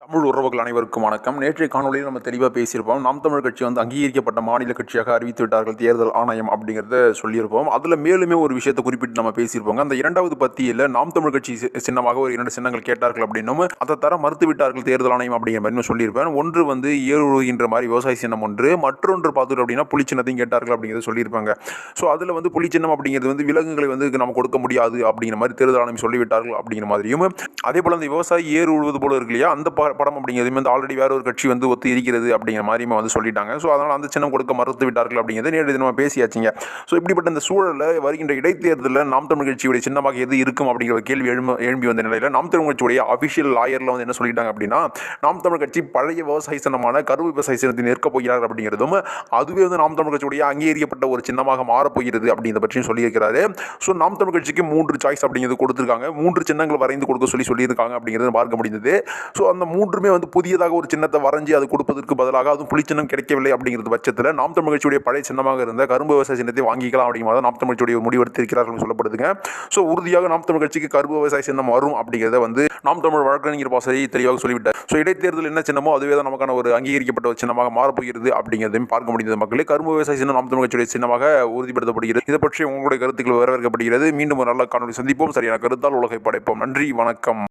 தமிழ் உறவுகள் அனைவருக்கும் வணக்கம். நேற்றைய காணொலியில் நம்ம தெளிவாக பேசியிருப்போம். நாம் தமிழ் கட்சி அங்கீகரிக்கப்பட்ட மாநில கட்சியாக அறிவித்து விட்டார்கள் தேர்தல் ஆணையம் அப்படிங்கிறத சொல்லியிருப்போம். அதில் மேலுமே ஒரு விஷயத்தை குறிப்பிட்டு நம்ம பேசியிருப்போம். அந்த இரண்டாவது பத்தியில் நாம் தமிழ் கட்சி சின்னமாக ஒரு 2 சின்னங்கள் கேட்டார்கள் அப்படின்னும் அதை தர மறுத்து விட்டார்கள் தேர்தல் ஆணையம் அப்படிங்கிற மாதிரி சொல்லியிருப்பேன். ஒன்று ஏறு உழுகின்ற மாதிரி விவசாய சின்னம் ஒன்று, மற்றொன்று பார்த்துட்டு அப்படின்னா புலி சின்னத்தையும் கேட்டார்கள் அப்படிங்கிறத சொல்லியிருப்பாங்க. ஸோ அதில் புலி சின்னம் அப்படிங்கிறது விலங்குகளை நம்ம கொடுக்க முடியாது அப்படிங்கிற மாதிரி தேர்தல் ஆணையம் சொல்லிவிட்டார்கள் அப்படிங்கிற மாதிரியும், அதே போல் அந்த விவசாயி ஏறு உழுவது போல இருக்கு இல்லையா, அந்த படம் அப்படிங்கிறது ஆல்ரெடி வேற ஒரு கட்சி ஒத்து இருக்கிறது அப்படிங்கிற மாதிரி சொல்லிட்டாங்க. ஸோ அதனால் அந்த சின்னம் கொடுக்க மறுத்து விட்டார்கள் அப்படிங்கிறது நேரடி நம்ம பேசியாச்சுங்க. ஸோ இப்படிப்பட்ட இந்த சூழலில் வருகின்ற இடைத்தேர்தலில் நாம் தமிழ் கட்சியுடைய சின்னமாக எது இருக்கும் அப்படிங்கிற கேள்வி எழும்பி வந்த நிலையில் நாம் தமிழ் கட்சியுடைய அபிஷியல் லாயரில் என்ன சொல்லிட்டாங்க அப்படின்னா, நாம் தமிழ் கட்சி பழைய விவசாய சின்னமான கரும்பு விவசாய சின்னத்தை நிற்க போகிறார் அப்படிங்கிறதும், அதுவே நாம் தமிழ் கட்சியுடைய அங்கீகரிக்கப்பட்ட ஒரு சின்னமாக மாறப்போகிறது அப்படிங்கிறத பற்றியும் சொல்லியிருக்கிறாரு. ஸோ நாம் தமிழ் கட்சிக்கு 3 சாய்ஸ் அப்படிங்கிறது கொடுத்துருக்காங்க. 3 சின்னங்கள் வரைந்து கொடுக்க சொல்லியிருக்காங்க அப்படிங்கிறத பார்க்க முடிந்தது. ஸோ அந்த 3மே புதியதாக ஒரு சின்னத்தை வரைஞ்சி அது கொடுப்பதற்கு பதிலாக அதுவும் புலி சின்னம் கிடைக்கவில்லை அப்படிங்கிறது பட்சத்தில் நாம் தமிழ் கட்சியுடைய பழைய சின்னமாக இருந்த கரும்பு விவசாய சின்னத்தை வாங்கிக்கலாம் அப்படிங்கிறத நாம் தமிழ் கட்சியுடைய முடிவெடுத்திருக்கிறார்கள் சொல்லப்படுதுங்க. ஸோ உறுதியாக நாம் தமிழ் கட்சிக்கு கரும்பு விவசாய சின்னம் வரும் அப்படிங்கிறத நாம் தமிழ் வழக்கறிஞர் பாசறை தெளிவாக சொல்லிவிட்டார். ஸோ இடைத்தேர்தல் என்ன சின்னமோ அதுவே தான் நமக்கான ஒரு அங்கீகரிக்கப்பட்ட ஒரு சின்னமாக மாறப்போகிறது அப்படிங்கிறதையும் பார்க்க முடிந்தது. மக்களே, கரும்பு விவசாய சின்னம் நாம் தமிழ் கட்சியுடைய சின்னமாக உறுதிப்படுத்தப்படுகிறது. இதை பற்றி உங்களுடைய கருத்துக்கள் வரவேற்கப்படுகிறது. மீண்டும் ஒரு நல்ல காணொலி சந்திப்போம். சரியான கருத்தால் உலகை படைப்போம். நன்றி, வணக்கம்.